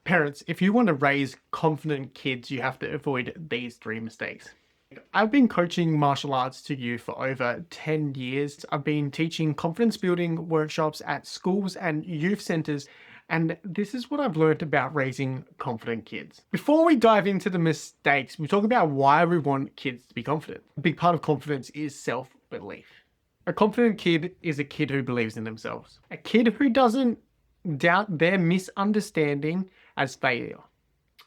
Parents, if you want to raise confident kids, you have to avoid these three mistakes. I've been coaching martial arts to youth for over 10 years. I've been teaching confidence building workshops at schools and youth centers, and this is what I've learned about raising confident kids. Before we dive into the mistakes, we talk about why we want kids to be confident. A big part of confidence is self-belief. A confident kid is a kid who believes in themselves. A kid who doesn't doubt their misunderstanding as failure.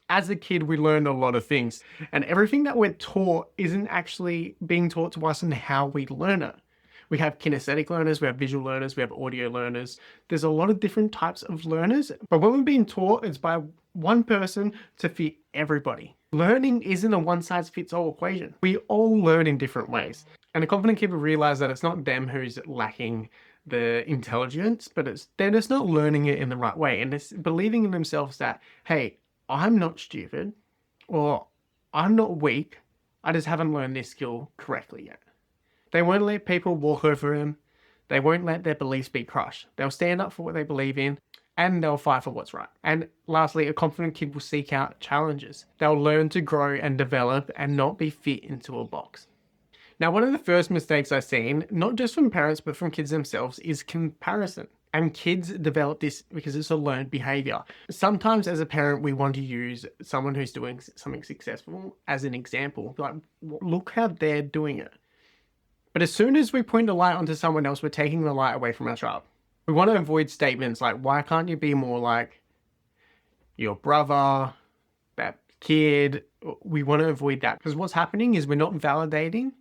As a kid, we learn a lot of things, and everything that we're taught isn't actually being taught to us and how we learn it. We have kinesthetic learners, we have visual learners, we have audio learners. There's a lot of different types of learners, but when we're being taught, it's by one person to fit everybody. Learning isn't a one-size-fits-all equation. We all learn in different ways, and a confident kid will realize that it's not them who's lacking the intelligence, but they're just not learning it in the right way, and it's believing in themselves that, hey, I'm not stupid, or I'm not weak, I just haven't learned this skill correctly yet. They won't let people walk over them. They won't let their beliefs be crushed. They'll stand up for what they believe in, and they'll fight for what's right. And lastly, a confident kid will seek out challenges. They'll learn to grow and develop and not be fit into a box. Now, one of the first mistakes I've seen, not just from parents, but from kids themselves, is comparison. And kids develop this because it's a learned behavior. Sometimes as a parent, we want to use someone who's doing something successful as an example. Like, look how they're doing it. But as soon as we point the light onto someone else, we're taking the light away from our child. We want to avoid statements like, why can't you be more like your brother, that kid? We want to avoid that because what's happening is we're not validating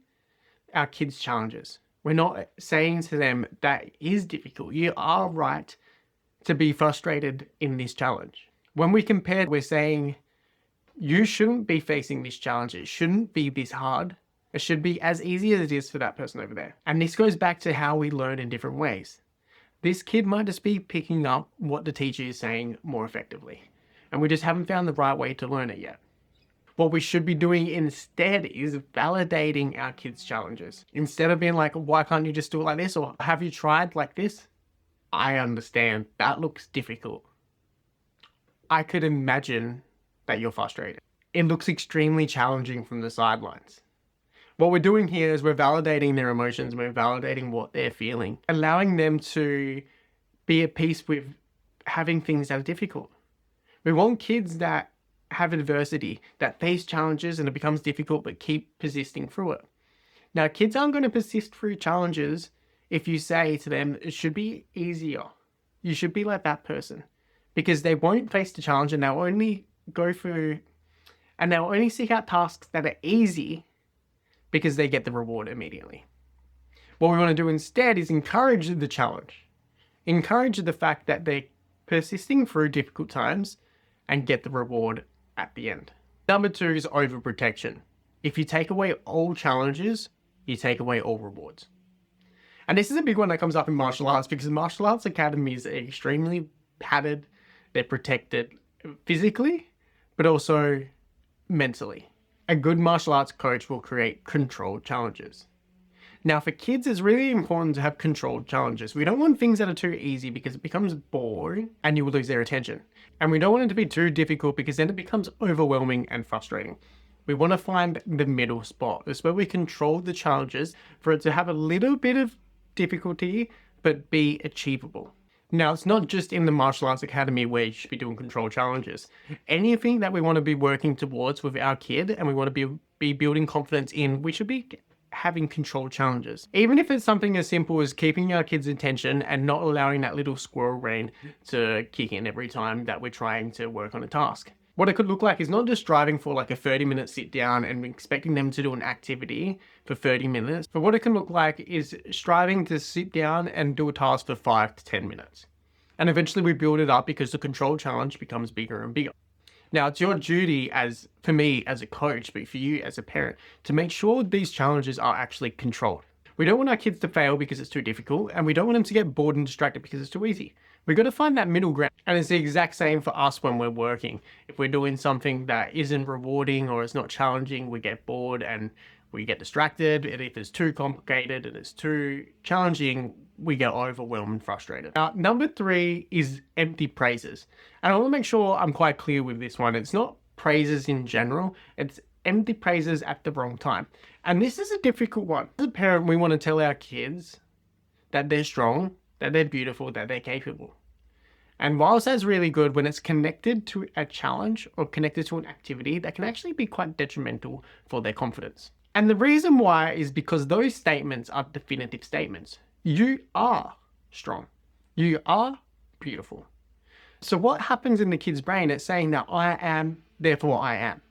our kids' challenges. We're not saying to them that is difficult. You are right to be frustrated in this challenge. When we compare, we're saying you shouldn't be facing this challenge. It shouldn't be this hard. It should be as easy as it is for that person over there. And this goes back to how we learn in different ways. This kid might just be picking up what the teacher is saying more effectively, and we just haven't found the right way to learn it yet. What we should be doing instead is validating our kids' challenges. Instead of being like, why can't you just do it like this? Or have you tried like this? I understand that looks difficult. I could imagine that you're frustrated. It looks extremely challenging from the sidelines. What we're doing here is we're validating their emotions, we're validating what they're feeling, allowing them to be at peace with having things that are difficult. We want kids that have adversity, that face challenges and it becomes difficult but keep persisting through it. Now, kids aren't going to persist through challenges if you say to them, it should be easier. You should be like that person, because they won't face the challenge and they'll only go through and they'll only seek out tasks that are easy because they get the reward immediately. What we want to do instead is encourage the challenge. Encourage the fact that they're persisting through difficult times and get the reward at the end. Number 2 is overprotection. If you take away all challenges, you take away all rewards. And this is a big one that comes up in martial arts because martial arts academies are extremely padded. They're protected physically, but also mentally. A good martial arts coach will create controlled challenges. Now, for kids, it's really important to have controlled challenges. We don't want things that are too easy because it becomes boring and you will lose their attention. And we don't want it to be too difficult because then it becomes overwhelming and frustrating. We want to find the middle spot. It's where we control the challenges for it to have a little bit of difficulty, but be achievable. Now, it's not just in the martial arts academy where you should be doing controlled challenges. Anything that we want to be working towards with our kid and we want to be building confidence in, we should be having controlled challenges. Even if it's something as simple as keeping our kids' attention and not allowing that little squirrel brain to kick in every time that we're trying to work on a task. What it could look like is not just striving for like a 30-minute sit down and expecting them to do an activity for 30 minutes, but what it can look like is striving to sit down and do a task for 5 to 10 minutes. And eventually we build it up because the control challenge becomes bigger and bigger. Now, it's your duty for me as a coach, but for you as a parent, to make sure these challenges are actually controlled. We don't want our kids to fail because it's too difficult, and we don't want them to get bored and distracted because it's too easy. We've got to find that middle ground. And it's the exact same for us when we're working. If we're doing something that isn't rewarding or is not challenging, we get bored and We get distracted, and if it's too complicated and it's too challenging, we get overwhelmed and frustrated. Now, number 3 is empty praises. And I want to make sure I'm quite clear with this one. It's not praises in general, it's empty praises at the wrong time. And this is a difficult one. As a parent, we want to tell our kids that they're strong, that they're beautiful, that they're capable. And whilst that's really good, when it's connected to a challenge or connected to an activity, that can actually be quite detrimental for their confidence. And the reason why is because those statements are definitive statements. You are strong. You are beautiful. So what happens in the kid's brain? It's saying that I am, therefore I am.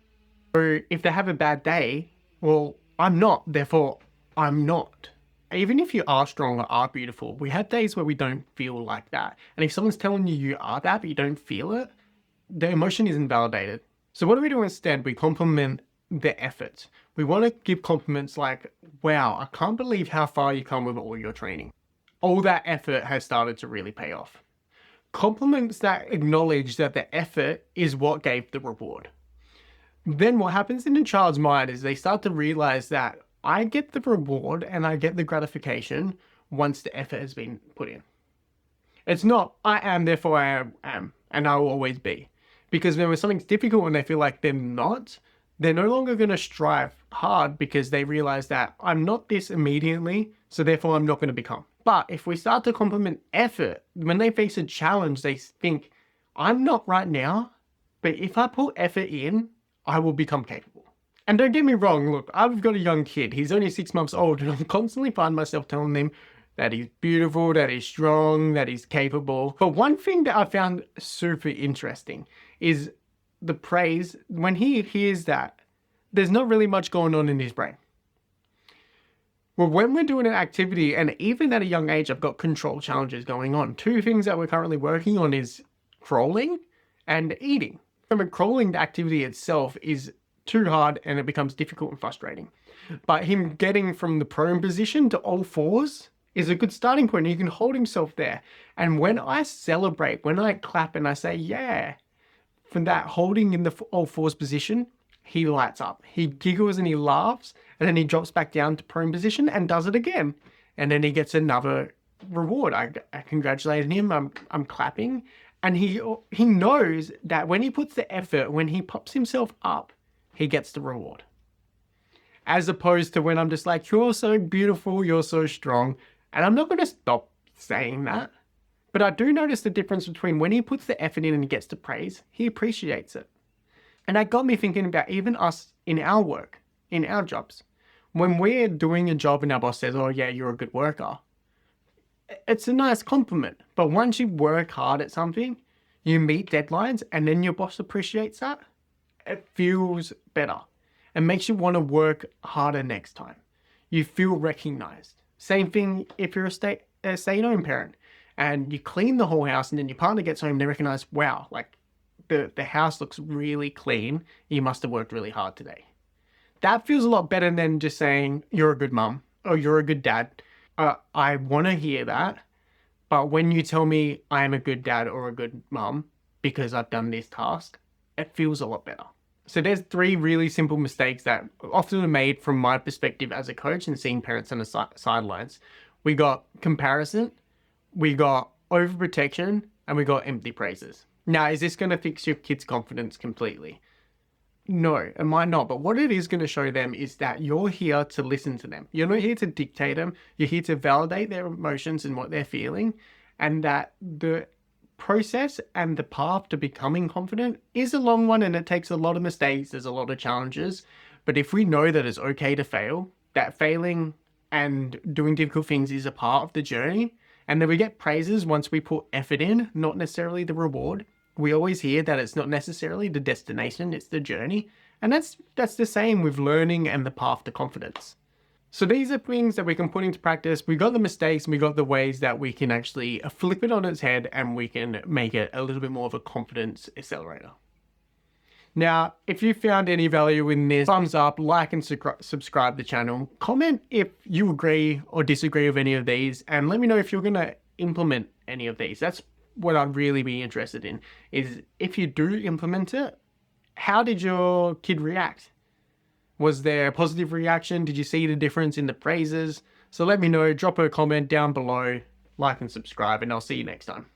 So if they have a bad day, well, I'm not, therefore I'm not. Even if you are strong or are beautiful, we have days where we don't feel like that. And if someone's telling you you are that, but you don't feel it, the emotion isn't validated. So what do we do instead? We compliment the effort. We want to give compliments like, wow, I can't believe how far you come with all your training. All that effort has started to really pay off. Compliments that acknowledge that the effort is what gave the reward. Then what happens in the child's mind is they start to realize that I get the reward and I get the gratification once the effort has been put in. It's not, I am, therefore I am, and I will always be. Because then when something's difficult and they feel like they're not, they're no longer going to strive hard because they realize that I'm not this immediately, so therefore I'm not going to become. But if we start to compliment effort, when they face a challenge, they think, I'm not right now, but if I put effort in, I will become capable. And don't get me wrong, look, I've got a young kid. He's only 6 months old, and I constantly find myself telling him that he's beautiful, that he's strong, that he's capable. But one thing that I found super interesting is the praise. When he hears that, there's not really much going on in his brain. Well, when we're doing an activity, and even at a young age, I've got control challenges going on. 2 things that we're currently working on is crawling and eating. From a crawling, the activity itself is too hard and it becomes difficult and frustrating. But him getting from the prone position to all fours is a good starting point. He can hold himself there. And when I celebrate, when I clap and I say, yeah, from that holding in the all fours position, he lights up. He giggles and he laughs, and then he drops back down to prone position and does it again. And then he gets another reward. I congratulate him. I'm clapping. And he knows that when he puts the effort, when he pops himself up, he gets the reward. As opposed to when I'm just like, you're so beautiful, you're so strong. And I'm not going to stop saying that. But I do notice the difference between when he puts the effort in and he gets the praise, he appreciates it. And that got me thinking about even us in our work, in our jobs. When we're doing a job and our boss says, oh yeah, you're a good worker, it's a nice compliment. But once you work hard at something, you meet deadlines, and then your boss appreciates that, it feels better. It makes you want to work harder next time. You feel recognized. Same thing if you're a stay-at-home parent and you clean the whole house, and then your partner gets home and they recognize, wow, like the house looks really clean. You must have worked really hard today. That feels a lot better than just saying you're a good mum or you're a good dad. I want to hear that. But when you tell me I am a good dad or a good mum because I've done this task, it feels a lot better. So there's 3 really simple mistakes that often are made from my perspective as a coach and seeing parents on the sidelines. We got comparison, we got overprotection, and we got empty praises. Now, is this going to fix your kids' confidence completely? No, it might not. But what it is going to show them is that you're here to listen to them. You're not here to dictate them. You're here to validate their emotions and what they're feeling. And that the process and the path to becoming confident is a long one, and it takes a lot of mistakes. There's a lot of challenges. But if we know that it's okay to fail, that failing and doing difficult things is a part of the journey, and then we get praises once we put effort in, not necessarily the reward. We always hear that it's not necessarily the destination, it's the journey. And that's the same with learning and the path to confidence. So these are things that we can put into practice. We got the mistakes, and we got the ways that we can actually flip it on its head, and we can make it a little bit more of a confidence accelerator. Now, if you found any value in this, thumbs up, like and subscribe to the channel. Comment if you agree or disagree with any of these, and let me know if you're going to implement any of these. That's what I'd really be interested in, is if you do implement it, how did your kid react? Was there a positive reaction? Did you see the difference in the praises? So let me know, drop a comment down below, like and subscribe, and I'll see you next time.